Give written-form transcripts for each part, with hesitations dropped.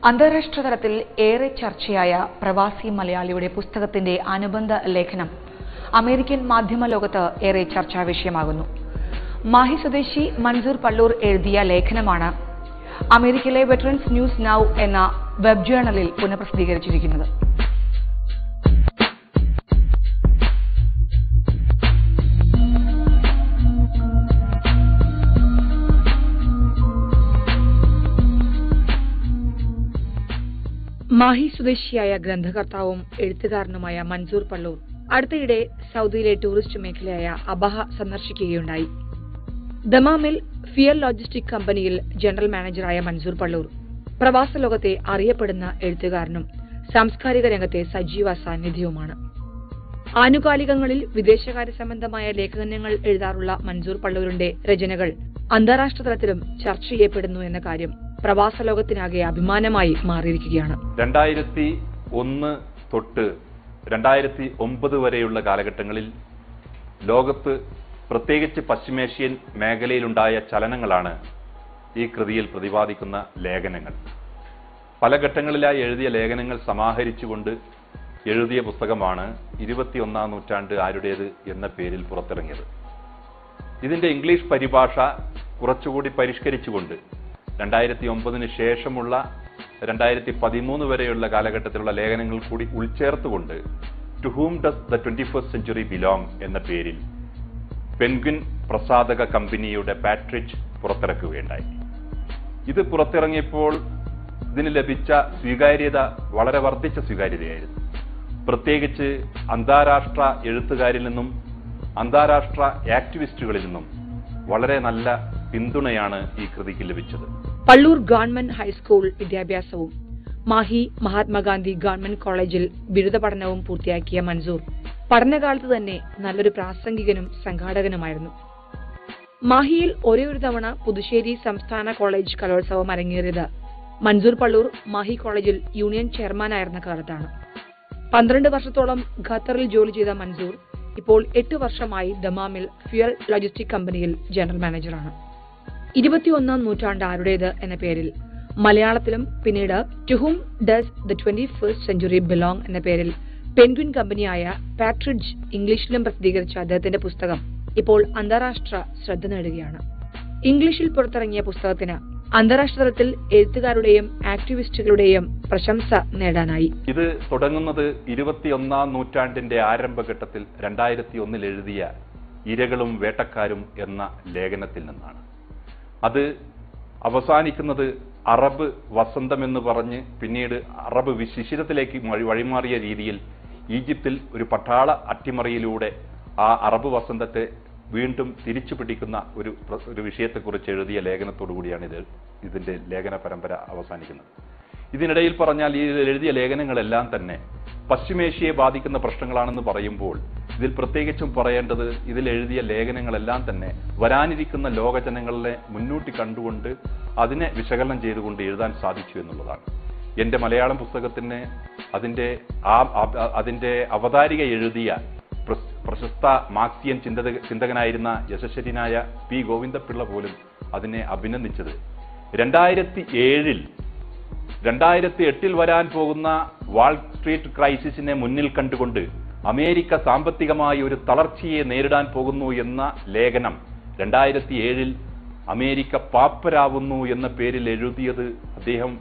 അന്താരാഷ്ട്ര തലത്തിൽ ഏറെ ചർച്ചയായ പ്രവാസി മലയാളിയുടെ പുസ്തകത്തിന്റെ അനുബന്ധ ലേഖനം അമേരിക്കൻ മാധ്യമ ലോകത്ത് ഏറെ ചർച്ചാ വിഷയമാകുന്നു. മാഹി സ്വദേശി മൻസൂർ പള്ളൂർ എഴുതിയ ലേഖനമാണ് അമേരിക്കയിലെ വെറ്ററൻസ് ന്യൂസ് നൗ എന്ന വെബ് ജേർണലിൽ പുനഃപ്രസിദ്ധീകരിച്ചിരിക്കുന്നത്. മാഹി സ്വദേശിയായ ഗ്രന്ഥകർത്താവും എഴുത്തുകാരനുമായ മൻസൂർ പള്ളൂർ അടുത്തിടെ സൗദിയിലെ ടൂറിസ്റ്റ് മേഖലയായ അബഹ സന്ദർശിക്കുകയുണ്ടായി. ദമാമിൽ ഫിയൽ ലോജിസ്റ്റിക് കമ്പനിയിൽ ജനറൽ മാനേജറായ മൻസൂർ പള്ളൂർ പ്രവാസ ലോകത്തെ അറിയപ്പെടുന്ന എഴുത്തുകാരനും സാംസ്കാരിക രംഗത്തെ സജീവ സാന്നിധ്യവുമാണ്. ആനുകാലികങ്ങളിൽ വിദേശകാര്യ സംബന്ധമായ ലേഖനങ്ങൾ എഴുതാറുള്ള മൻസൂർ പള്ളൂരിന്റെ രചനകൾ അന്താരാഷ്ട്ര തലത്തിലും ചർച്ച ചെയ്യപ്പെടുന്നു എന്ന കാര്യം പ്രവാസ ലോകത്തിനാകെ അഭിമാനമായി മാറിയിരിക്കുകയാണ്. 2001 തൊട്ട് 2009 വരെയുള്ള കാലഘട്ടങ്ങളിൽ ലോകത്ത് പ്രത്യേകിച്ച് പശ്ചിമേഷ്യൻ മേഖലയിലുണ്ടായ ചലനങ്ങളാണ് ഈ കൃതിയിൽ പ്രതിപാദിക്കുന്ന ലേഖനങ്ങൾ. പല ഘട്ടങ്ങളിലായി എഴുതിയ ലേഖനങ്ങൾ സമാഹരിച്ചുകൊണ്ട് എഴുതിയ പുസ്തകമാണ് 21ാം നൂറ്റാണ്ട് ആരുടേത് എന്ന പേരിൽ പുറത്തിറങ്ങിയത്. ഇതിന്റെ ഇംഗ്ലീഷ് പരിഭാഷ കുറച്ചുകൂടി പരിഷ്കരിച്ചുകൊണ്ട് 2009 ശേഷമുള്ള 2013 വരെയുള്ള കാലഘട്ടത്തിലുള്ള ലേഖനങ്ങൾ കൂടി ഉൾച്ചേർത്തുകൊണ്ട് to whom does the 21st century belong എന്ന പേരിൽ പെൻഗ്വിൻ പ്രസാധക കമ്പനിയുടെ പാട്രിഡ്ജ് പുറത്തിറക്കുകയുണ്ടായി. ഇത് പുറത്തിറങ്ങിയപ്പോൾ ഇതിന് ലഭിച്ച സ്വീകാര്യത വളരെ വർദ്ധിച്ച സ്വീകാര്യതയായിരുന്നു. പ്രത്യേകിച്ച് അന്താരാഷ്ട്ര എഴുത്തുകാരിൽ നിന്നും അന്താരാഷ്ട്ര ആക്ടിവിസ്റ്റുകളിൽ നിന്നും വളരെ നല്ല പിന്തുണയാണ് ഈ കൃതിക്ക് ലഭിച്ചത്. പള്ളൂർ ഗവൺമെന്റ് ഹൈസ്കൂൾ വിദ്യാഭ്യാസവും മാഹി മഹാത്മാഗാന്ധി ഗവൺമെന്റ് കോളേജിൽ ബിരുദ പഠനവും പൂർത്തിയാക്കിയ മൻസൂർ പഠനകാലത്ത് തന്നെ നല്ലൊരു പ്രാസംഗികനും സംഘാടകനുമായിരുന്നു. മാഹിയിൽ ഒരേ ഒരു തവണ പുതുശ്ശേരി സംസ്ഥാന കോളേജ് കലോത്സവം അരങ്ങേറിയത് മൻസൂർ പള്ളൂർ മാഹി കോളേജിൽ യൂണിയൻ ചെയർമാനായിരുന്ന കാലത്താണ്. 12 വർഷത്തോളം ഖത്തറിൽ ജോലി ചെയ്ത മൻസൂർ ഇപ്പോൾ 8 വർഷമായി ദമാമിൽ ഫ്യുവൽ ലോജിസ്റ്റിക് കമ്പനിയിൽ ജനറൽ മാനേജറാണ്. 21ാം നൂറ്റാണ്ട് ആരുടേത് എന്ന പേരിൽ മലയാളത്തിലും പിന്നീട് to whom does the 21st century belong എന്ന പേരിൽ പെൻഗ്വിൻ കമ്പനിയായ പാട്രിഡ്ജ് ഇംഗ്ലീഷിലും പ്രസിദ്ധീകരിച്ച അദ്ദേഹത്തിന്റെ പുസ്തകം ഇപ്പോൾ അന്താരാഷ്ട്ര ശ്രദ്ധ നേടുകയാണ്. ഇംഗ്ലീഷിൽ പുറത്തിറങ്ങിയ പുസ്തകത്തിന് അന്താരാഷ്ട്ര തലത്തിൽ എഴുത്തുകാരുടെയും ആക്ടിവിസ്റ്റുകളുടെയും പ്രശംസ നേടാനായി. ഇത് തുടങ്ങുന്നത് 21ാം നൂറ്റാണ്ടിന്റെ ആരംഭഘട്ടത്തിൽ 2001 എഴുതിയ ഇരകളും വേട്ടക്കാരും എന്ന ലേഖനത്തിൽ നിന്നാണ്. അത് അവസാനിക്കുന്നത് അറബ് വസന്തമെന്ന് പറഞ്ഞ് പിന്നീട് അറബ് ശിശിരത്തിലേക്ക് വഴിമാറിയ രീതിയിൽ ഈജിപ്തിൽ ഒരു പട്ടാള അട്ടിമറിയിലൂടെ ആ അറബ് വസന്തത്തെ വീണ്ടും തിരിച്ചു പിടിക്കുന്ന ഒരു വിഷയത്തെക്കുറിച്ച് എഴുതിയ ലേഖനത്തോടുകൂടിയാണ് ഇതിന്റെ ലേഖന പരമ്പര അവസാനിക്കുന്നത്. ഇതിനിടയിൽ പറഞ്ഞാൽ ഈ എഴുതിയ ലേഖനങ്ങളെല്ലാം തന്നെ പശ്ചിമേഷ്യയെ ബാധിക്കുന്ന പ്രശ്നങ്ങളാണെന്ന് പറയുമ്പോൾ ഇതിൽ പ്രത്യേകിച്ചും പറയേണ്ടത് ഇതിൽ എഴുതിയ ലേഖനങ്ങളെല്ലാം തന്നെ വരാനിരിക്കുന്ന ലോകജനങ്ങളെ മുന്നൂട്ടി കണ്ടുകൊണ്ട് അതിനെ വിശകലനം ചെയ്തുകൊണ്ട് എഴുതാൻ സാധിച്ചു എന്നുള്ളതാണ്. എന്റെ മലയാളം പുസ്തകത്തിന് അതിന്റെ അവതാരിക എഴുതിയ പ്രശസ്ത മാർക്സിയൻ ചിന്തകനായിരുന്ന യശസ്വരനായ പി ഗോവിന്ദപിള്ള പോലും അതിനെ അഭിനന്ദിച്ചത് 2008 വരാൻ പോകുന്ന വാൾ സ്ട്രീറ്റ് ക്രൈസിസിനെ മുന്നിൽ കണ്ടുകൊണ്ട് അമേരിക്ക സാമ്പത്തികമായി ഒരു തളർച്ചയെ നേരിടാൻ പോകുന്നു എന്ന ലേഖനം 2007 അമേരിക്ക പാപ്പരാവുന്നു എന്ന പേരിൽ എഴുതിയത് അദ്ദേഹം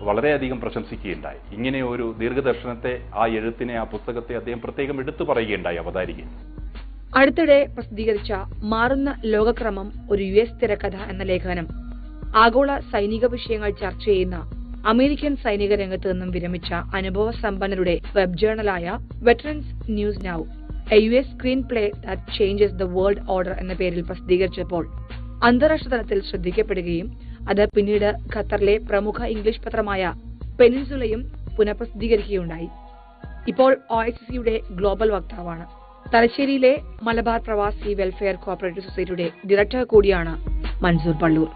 വളരെയധികം പ്രശംസിക്കുകയുണ്ടായി. ഇങ്ങനെ ഒരു ദീർഘദർശനത്തെ ആ എഴുത്തിനെ ആ പുസ്തകത്തെ അദ്ദേഹം പ്രത്യേകം എടുത്തു പറയുകയുണ്ടായി അവതാരികയിൽ. അടുത്തിടെ പ്രസിദ്ധീകരിച്ച മാറുന്ന ലോകക്രമം ഒരു US തിരക്കഥ എന്ന ലേഖനം ആഗോള സൈനിക വിഷയങ്ങൾ ചർച്ച ചെയ്യുന്ന അമേരിക്കൻ സൈനിക രംഗത്ത് നിന്നും വിരമിച്ച അനുഭവ സമ്പന്നരുടെ വെബ് ജേർണലായ veterans news now a US screenplay that changes the world order എന്ന പേരിൽ പ്രസിദ്ധീകരിച്ചപ്പോൾ അന്താരാഷ്ട്ര തലത്തിൽ ശ്രദ്ധിക്കപ്പെടുകയും അത് പിന്നീട് ഖത്തറിലെ പ്രമുഖ ഇംഗ്ലീഷ് പത്രമായ പെനിൻസുലയും പുനഃപ്രസിദ്ധീകരിക്കുകയുണ്ടായി. ഇപ്പോൾ OICCയുടെ ഗ്ലോബൽ വക്താവാണ്. തലശ്ശേരിയിലെ മലബാർ പ്രവാസി വെൽഫെയർ കോഓപ്പറേറ്റീവ് സൊസൈറ്റിയുടെ ഡയറക്ടർ കൂടിയാണ് മൻസൂർ പള്ളൂർ.